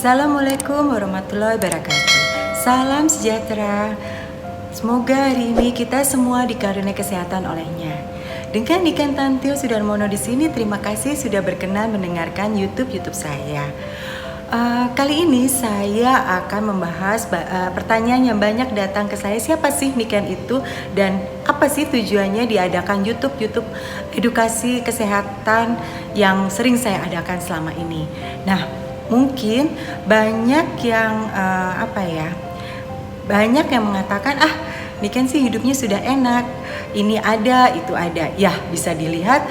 Assalamualaikum warahmatullahi wabarakatuh. Salam sejahtera. Semoga hari ini kita semua dikaruniai kesehatan olehnya. Dengan Niken Tantil Sudarmono di sini, terima kasih sudah berkenan mendengarkan YouTube saya. Kali ini saya akan membahas pertanyaan yang banyak datang ke saya. Siapa sih Niken itu dan apa sih tujuannya diadakan YouTube edukasi kesehatan yang sering saya adakan selama ini. Nah, mungkin banyak yang banyak yang mengatakan Niken sih hidupnya sudah enak, ini ada itu ada. Ya, bisa dilihat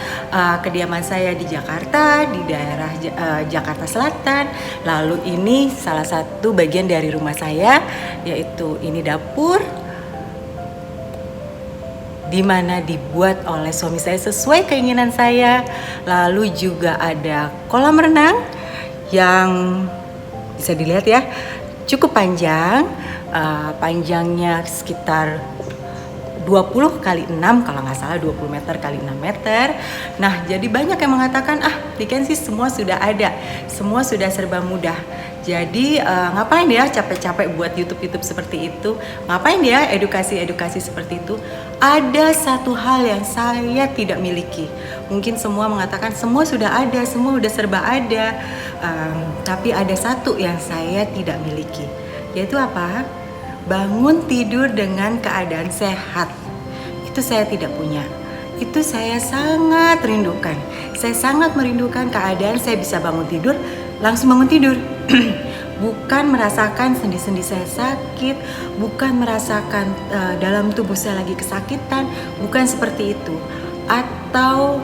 kediaman saya di Jakarta, di daerah Jakarta Selatan. Lalu ini salah satu bagian dari rumah saya, yaitu ini dapur di mana dibuat oleh suami saya sesuai keinginan saya. Lalu juga ada kolam renang yang bisa dilihat ya, cukup panjang, panjangnya sekitar 20 kali 6 kalau nggak salah, 20 meter kali 6 meter. Nah, jadi banyak yang mengatakan Niken sih semua sudah ada, semua sudah serba mudah. Jadi ngapain ya capek-capek buat YouTube seperti itu? Ngapain ya edukasi seperti itu? Ada satu hal yang saya tidak miliki. Mungkin semua mengatakan semua sudah ada, semua sudah serba ada. Tapi ada satu yang saya tidak miliki. Yaitu apa? Bangun tidur dengan keadaan sehat. Itu saya tidak punya. Itu saya sangat rindukan. Saya sangat merindukan keadaan saya bisa bangun tidur, langsung bangun tidur. Bukan merasakan sendi-sendi saya sakit, bukan merasakan dalam tubuh saya lagi kesakitan, bukan seperti itu. Atau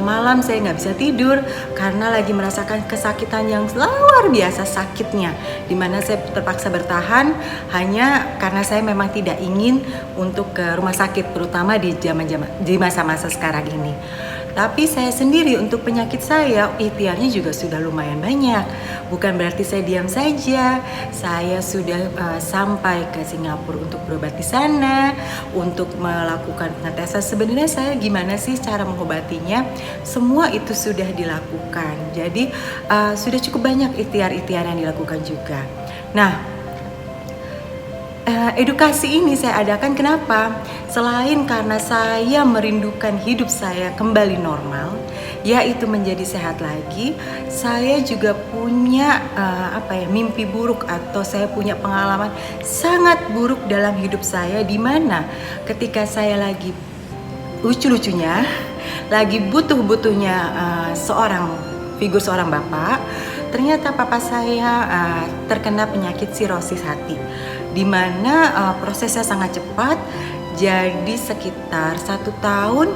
malam saya nggak bisa tidur karena lagi merasakan kesakitan yang luar biasa sakitnya, dimana saya terpaksa bertahan hanya karena saya memang tidak ingin untuk ke rumah sakit, terutama di masa-masa sekarang ini. Tapi saya sendiri untuk penyakit saya, ikhtiarnya juga sudah lumayan banyak. Bukan berarti saya diam saja. Saya sudah sampai ke Singapura untuk berobat di sana, untuk melakukan pengetesan. Sebenarnya saya gimana sih cara mengobatinya? Semua itu sudah dilakukan. Jadi sudah cukup banyak ikhtiar-ikhtiar yang dilakukan juga. Nah, edukasi ini saya adakan kenapa? Selain karena saya merindukan hidup saya kembali normal, yaitu menjadi sehat lagi, saya juga punya mimpi buruk atau saya punya pengalaman sangat buruk dalam hidup saya, di mana ketika saya lagi lucu-lucunya, lagi butuh-butuhnya seorang bapak, ternyata papa saya terkena penyakit sirosis hati, di mana prosesnya sangat cepat. Jadi sekitar 1 tahun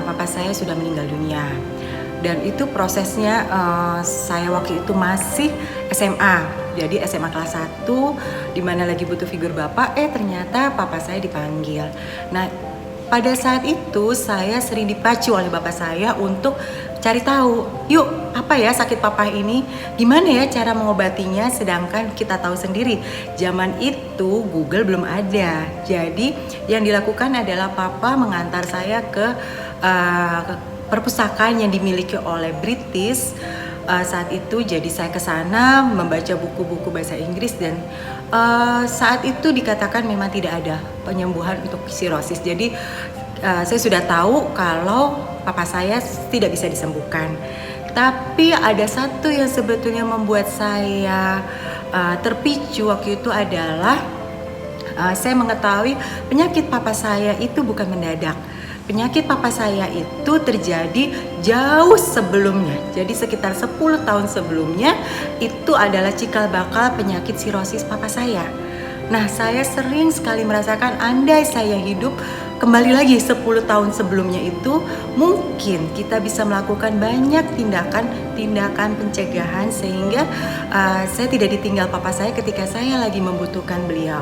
papa saya sudah meninggal dunia. Dan itu prosesnya saya waktu itu masih SMA. Jadi SMA kelas 1, di mana lagi butuh figur bapak, ternyata papa saya dipanggil. Nah, pada saat itu saya sering dipacu oleh bapak saya untuk cari tahu, yuk apa ya sakit papa ini, gimana ya cara mengobatinya, sedangkan kita tahu sendiri zaman itu Google belum ada. Jadi yang dilakukan adalah papa mengantar saya ke perpustakaan yang dimiliki oleh British saat itu. Jadi saya ke sana membaca buku-buku bahasa Inggris dan saat itu dikatakan memang tidak ada penyembuhan untuk sirosis. Jadi saya sudah tahu kalau papa saya tidak bisa disembuhkan. Tapi ada satu yang sebetulnya membuat saya terpicu waktu itu adalah saya mengetahui penyakit papa saya itu bukan mendadak. Penyakit papa saya itu terjadi jauh sebelumnya. Jadi sekitar 10 tahun sebelumnya itu adalah cikal bakal penyakit sirosis papa saya. Nah, saya sering sekali merasakan andai saya hidup kembali lagi 10 tahun sebelumnya itu, mungkin kita bisa melakukan banyak tindakan pencegahan sehingga saya tidak ditinggal papa saya ketika saya lagi membutuhkan beliau.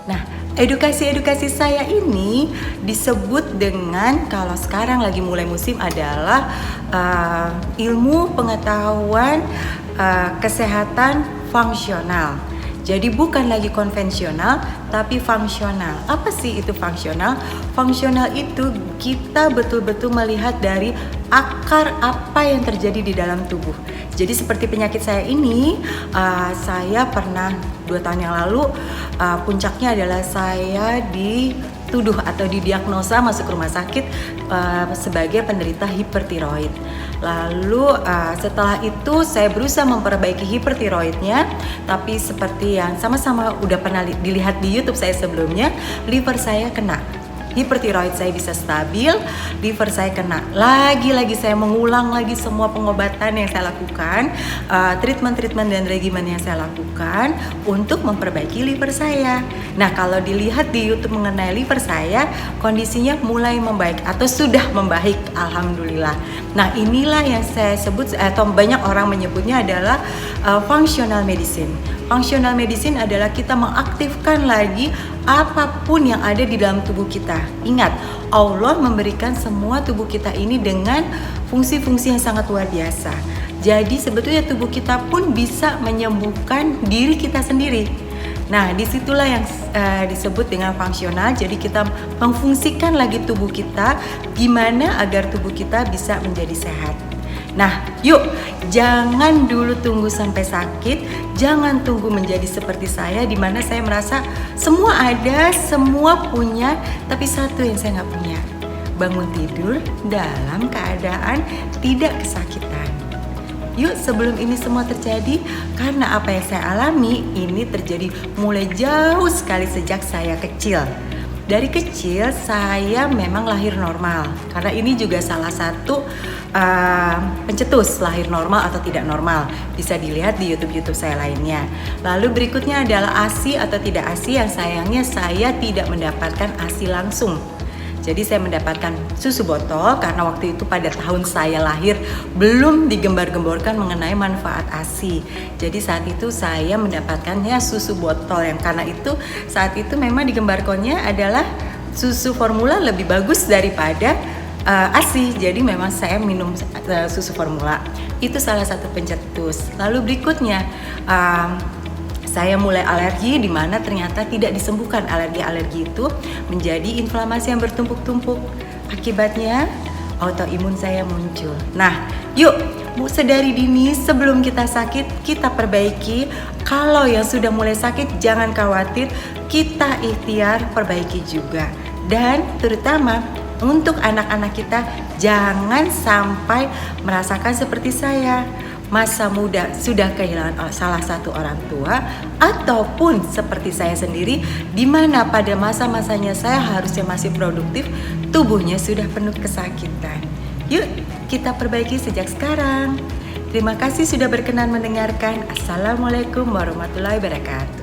Nah, edukasi saya ini disebut dengan, kalau sekarang lagi mulai musim, adalah ilmu pengetahuan kesehatan fungsional. Jadi bukan lagi konvensional, tapi fungsional. Apa sih itu fungsional? Fungsional itu kita betul-betul melihat dari akar apa yang terjadi di dalam tubuh. Jadi seperti penyakit saya ini, saya pernah 2 tahun yang lalu, puncaknya adalah saya dituduh atau didiagnosa masuk rumah sakit sebagai penderita hipertiroid. Lalu setelah itu saya berusaha memperbaiki hipertiroidnya, tapi seperti yang sama-sama udah pernah dilihat di YouTube saya sebelumnya, liver saya kena. Hipertiroid saya bisa stabil, liver saya kena. Lagi-lagi saya mengulang lagi semua pengobatan yang saya lakukan, treatment dan regimen yang saya lakukan untuk memperbaiki liver saya. Nah, kalau dilihat di YouTube mengenai liver saya, kondisinya mulai membaik atau sudah membaik, alhamdulillah. Nah, inilah yang saya sebut atau banyak orang menyebutnya adalah functional medicine. Functional medicine adalah kita mengaktifkan lagi apapun yang ada di dalam tubuh kita. Ingat, Allah memberikan semua tubuh kita ini dengan fungsi-fungsi yang sangat luar biasa. Jadi sebetulnya tubuh kita pun bisa menyembuhkan diri kita sendiri. Nah, disitulah yang disebut dengan fungsional. Jadi kita memfungsikan lagi tubuh kita gimana agar tubuh kita bisa menjadi sehat. Nah, yuk jangan dulu tunggu sampai sakit, jangan tunggu menjadi seperti saya di mana saya merasa semua ada, semua punya, tapi satu yang saya nggak punya, bangun tidur dalam keadaan tidak kesakitan. Yuk, sebelum ini semua terjadi, karena apa yang saya alami ini terjadi mulai jauh sekali sejak saya kecil. Dari kecil saya memang lahir normal, karena ini juga salah satu pencetus lahir normal atau tidak normal. Bisa dilihat di YouTube saya lainnya. Lalu berikutnya adalah ASI atau tidak ASI, yang sayangnya saya tidak mendapatkan ASI langsung. Jadi saya mendapatkan susu botol karena waktu itu pada tahun saya lahir belum digembar-gemborkan mengenai manfaat ASI. Jadi saat itu saya mendapatkannya susu botol, yang karena itu saat itu memang digembarkannya adalah susu formula lebih bagus daripada ASI. Jadi memang saya minum susu formula. Itu salah satu pencetus. Lalu berikutnya saya mulai alergi, di mana ternyata tidak disembuhkan alergi itu menjadi inflamasi yang bertumpuk-tumpuk. Akibatnya autoimun saya muncul. Nah, yuk sedari dini sebelum kita sakit kita perbaiki. Kalau yang sudah mulai sakit jangan khawatir, kita ikhtiar perbaiki juga. Dan terutama untuk anak-anak kita jangan sampai merasakan seperti saya. Masa muda sudah kehilangan salah satu orang tua, ataupun seperti saya sendiri di mana pada masa-masanya saya harusnya masih produktif, tubuhnya sudah penuh kesakitan. Yuk kita perbaiki sejak sekarang. Terima kasih sudah berkenan mendengarkan. Assalamualaikum warahmatullahi wabarakatuh.